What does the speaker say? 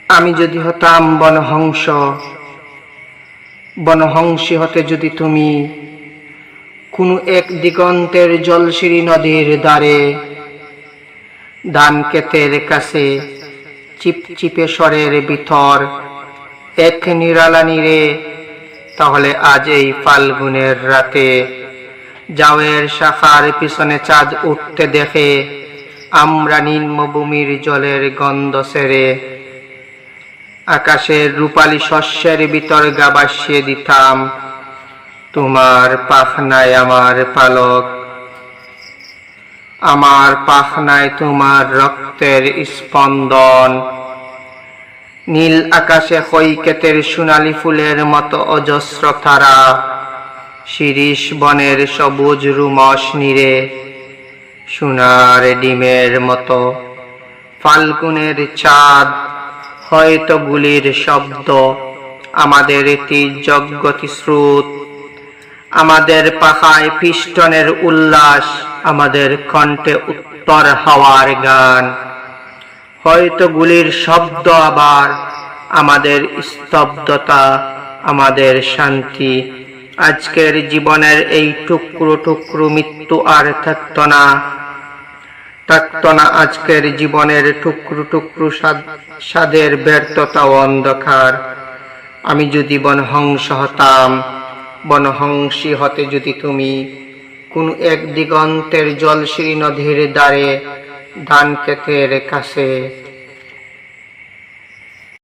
আমি যদি হতাম বনহংস, বনহংসী হতে যদি তুমি কোনো এক দিগন্তের জলশিরি নদীর দ্বারে ধান ক্ষেতের কাছে চিপচিপে স্বরের ভিতর এক নিরালা নীরে, তাহলে আজ এই ফাল্গুনের রাতে জাওয়ের শাখার পিছনে চাঁদ উঠতে দেখে আমরা নিম্নভূমির জলের গন্ধ সেরে আকাশের রূপালী শস্যের ভিতর গা ভাসিয়ে দিতাম তোমার পাখনায় আমার পালক, আমার পাখনায় তোমার রক্তের স্পন্দন। নীল আকাশে কৈকেতের সোনালী ফুলের মতো অজস্র তারা, শিরীষ বনের সবুজ রুমস নীরে সোনার ডিমের মতো ফাল্গুনের চাঁদ, হয়তো গুলির শব্দ, আমাদের তীর্যগতি স্রোত, আমাদের পাখায় পিষ্টনের উল্লাস, আমাদের কণ্ঠে উত্তর হাওয়ার গান, হয়তো গুলির শব্দ, আবার আমাদের স্তব্ধতা, আমাদের শান্তি। আজকের জীবনের এই টুকরো টুকরো মৃত্যু আর থাকতো না, থাকতো না আজকের জীবনের টুকরো টুকরো স্বাদের ব্যর্থতা ও অন্ধকার। আমি যদি বনহংস হতাম, বনহংসী হতে যদি তুমি কোনো এক দিগন্তের জলশিরি নদীর দ্বারে ধান ক্ষেতের কাছে